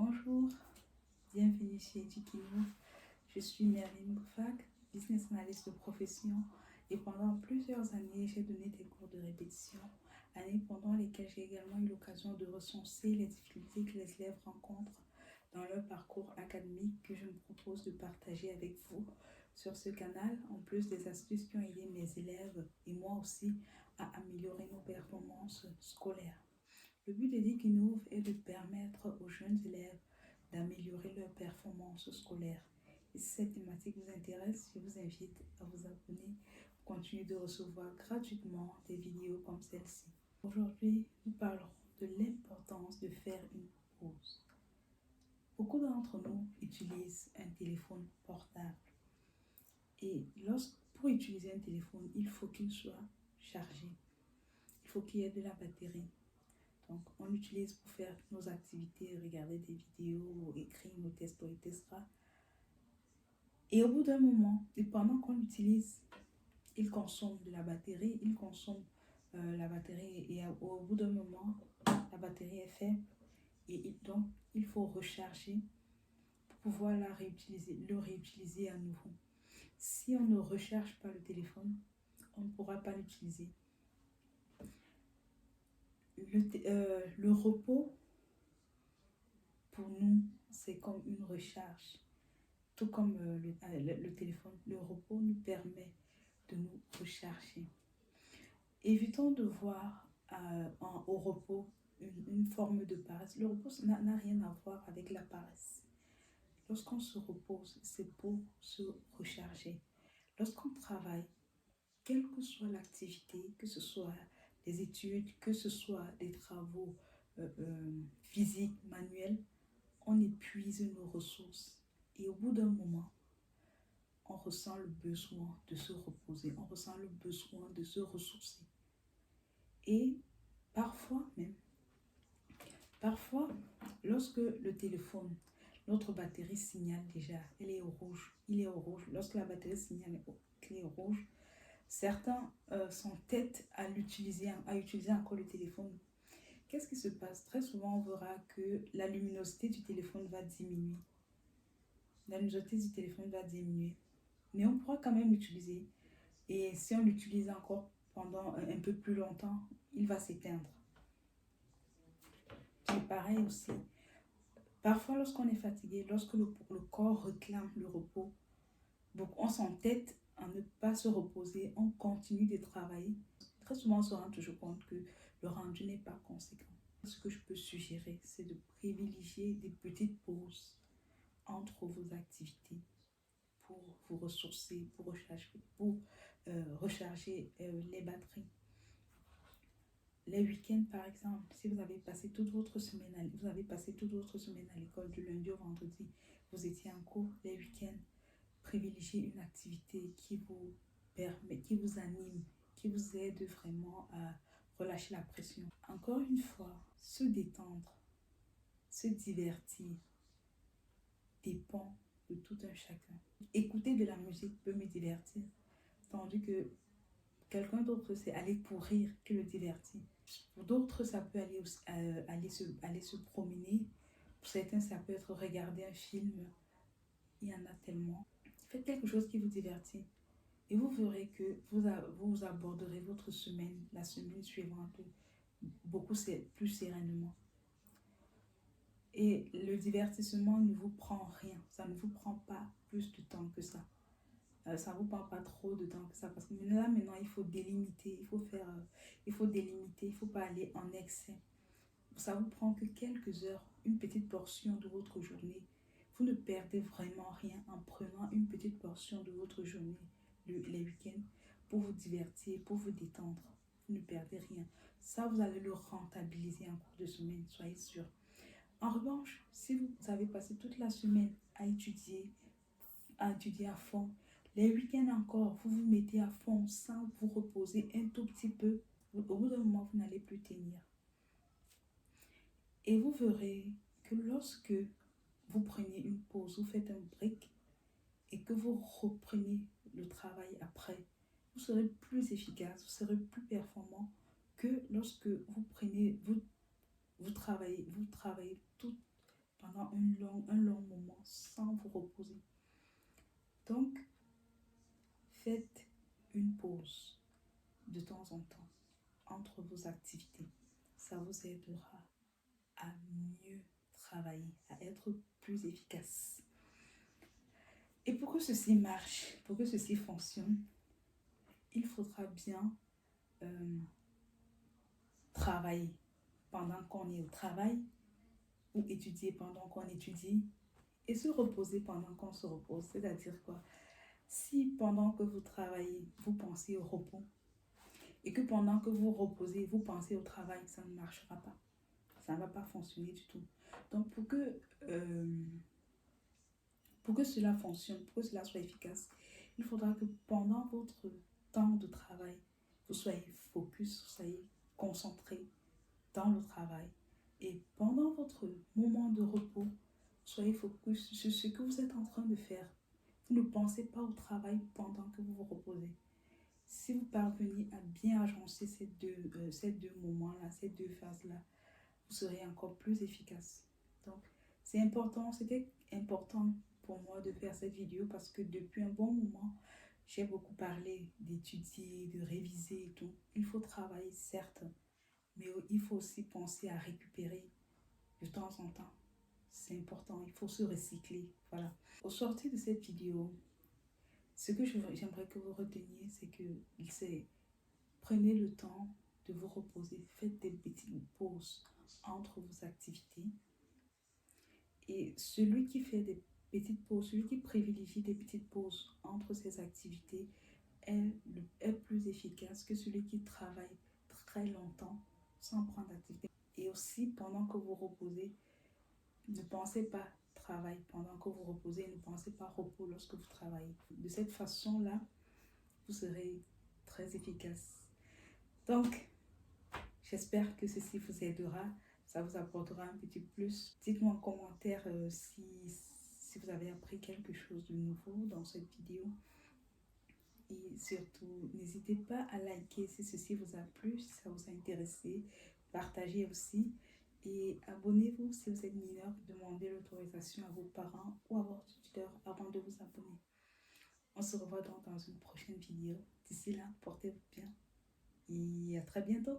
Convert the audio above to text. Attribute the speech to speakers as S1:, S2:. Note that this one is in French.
S1: Bonjour, bienvenue chez Eduquimove. Je suis Merlin Boufak, business analyst de profession et pendant plusieurs années, j'ai donné des cours de répétition, années pendant lesquelles j'ai également eu l'occasion de recenser les difficultés que les élèves rencontrent dans leur parcours académique que je me propose de partager avec vous sur ce canal, en plus des astuces qui ont aidé mes élèves et moi aussi à améliorer nos performances scolaires. Le but d'Eduquimove est de permettre aux jeunes élèves d'améliorer leur performance scolaire. Et si cette thématique vous intéresse, je vous invite à vous abonner pour continuer de recevoir gratuitement des vidéos comme celle-ci. Aujourd'hui, nous parlerons de l'importance de faire une pause. Beaucoup d'entre nous utilisent un téléphone portable. Et pour utiliser un téléphone, il faut qu'il soit chargé. Il faut qu'il y ait de la batterie. Donc, on l'utilise pour faire nos activités, regarder des vidéos, écrire nos tests, etc. Et au bout d'un moment, et pendant qu'on l'utilise, il consomme de la batterie, la batterie et au bout d'un moment, la batterie est faible et donc il faut recharger pour pouvoir le réutiliser à nouveau. Si on ne recharge pas le téléphone, on ne pourra pas l'utiliser. Le repos, pour nous, c'est comme une recharge. Tout comme le téléphone, le repos nous permet de nous recharger. Évitons de voir au repos une forme de paresse. Le repos n'a rien à voir avec la paresse. Lorsqu'on se repose, c'est pour se recharger. Lorsqu'on travaille, quelle que soit l'activité, que ce soit des études, que ce soit des travaux physiques, manuels, on épuise nos ressources. Et au bout d'un moment, on ressent le besoin de se reposer, on ressent le besoin de se ressourcer. Et parfois, lorsque le téléphone, notre batterie signale déjà, il est au rouge. Lorsque la batterie signale qu'il est au rouge, certains s'entêtent à utiliser encore le téléphone. Qu'est-ce qui se passe? Très souvent, on verra que la luminosité du téléphone va diminuer. Mais on pourra quand même l'utiliser. Et si on l'utilise encore pendant un peu plus longtemps, il va s'éteindre. C'est pareil aussi. Parfois, lorsqu'on est fatigué, lorsque le corps réclame le repos, donc on s'entête à ne pas se reposer, on continue de travailler. Très souvent, on se rend toujours compte que le rendu n'est pas conséquent. Ce que je peux suggérer, c'est de privilégier des petites pauses entre vos activités pour vous ressourcer, pour recharger les batteries. Les week-ends, par exemple, si vous avez passé toute votre semaine à l'école du lundi au vendredi, vous étiez en cours les week-ends, privilégiez une activité qui vous anime, qui vous aide vraiment à relâcher la pression. Encore une fois, se détendre, se divertir dépend de tout un chacun. Écouter de la musique peut me divertir, tandis que quelqu'un d'autre, c'est aller courir qui le divertit. Pour d'autres, ça peut aller se promener. Pour certains, ça peut être regarder un film. Il y en a tellement. Faites quelque chose qui vous divertit. Et vous verrez que vous aborderez votre semaine, la semaine suivante, beaucoup plus sereinement. Et le divertissement ne vous prend rien. Ça ne vous prend pas plus de temps que ça. Ça ne vous prend pas trop de temps que ça. Parce que là, maintenant, il faut délimiter. Il faut délimiter. Il ne faut pas aller en excès. Ça vous prend que quelques heures, une petite portion de votre journée. Vous ne perdez vraiment rien en prenant une petite portion de votre journée, les week-ends, pour vous divertir, pour vous détendre. Vous ne perdez rien. Ça, vous allez le rentabiliser en cours de semaine, soyez sûr. En revanche, si vous avez passé toute la semaine à étudier à fond, les week-ends encore, vous vous mettez à fond sans vous reposer un tout petit peu, au bout d'un moment, vous n'allez plus tenir. Et vous verrez que lorsque vous prenez une pause, vous faites un break et que vous reprenez le travail après, vous serez plus efficace, vous serez plus performant que lorsque vous travaillez durant un long moment sans vous reposer. Donc, faites une pause de temps en temps entre vos activités. Ça vous aidera à mieux travailler, à être plus efficace. Et pour que ceci marche, pour que ceci fonctionne, il faudra bien travailler pendant qu'on est au travail ou étudier pendant qu'on étudie et se reposer pendant qu'on se repose. C'est-à-dire quoi? Si pendant que vous travaillez, vous pensez au repos et que pendant que vous reposez, vous pensez au travail, ça ne marchera pas. Ça ne va pas fonctionner du tout. Donc, pour que cela fonctionne, pour que cela soit efficace, il faudra que pendant votre temps de travail, vous soyez focus, vous soyez concentré dans le travail. Et pendant votre moment de repos, soyez focus sur ce que vous êtes en train de faire. Vous ne pensez pas au travail pendant que vous vous reposez. Si vous parvenez à bien agencer ces deux moments-là, ces deux phases-là, vous serez encore plus efficace. Donc, c'était important pour moi de faire cette vidéo parce que depuis un bon moment, j'ai beaucoup parlé d'étudier, de réviser et tout. Il faut travailler, certes, mais il faut aussi penser à récupérer de temps en temps. C'est important, il faut se recycler. Voilà. Au sortir de cette vidéo, ce que j'aimerais que vous reteniez, c'est prenez le temps de vous reposer. Faites des petites pauses entre vos activités. Et celui qui fait des petites pauses, celui qui privilégie des petites pauses entre ses activités est plus efficace que celui qui travaille très longtemps sans prendre d'activité. Et aussi, pendant que vous reposez, ne pensez pas travail. Pendant que vous reposez, ne pensez pas repos lorsque vous travaillez. De cette façon-là, vous serez très efficace. Donc, j'espère que ceci vous aidera, ça vous apportera un petit plus. Dites-moi en commentaire si vous avez appris quelque chose de nouveau dans cette vidéo. Et surtout, n'hésitez pas à liker si ceci vous a plu, si ça vous a intéressé. Partagez aussi. Et abonnez-vous si vous êtes mineur. Demandez l'autorisation à vos parents ou à votre tuteur avant de vous abonner. On se revoit donc dans une prochaine vidéo. D'ici là, portez-vous bien et à très bientôt.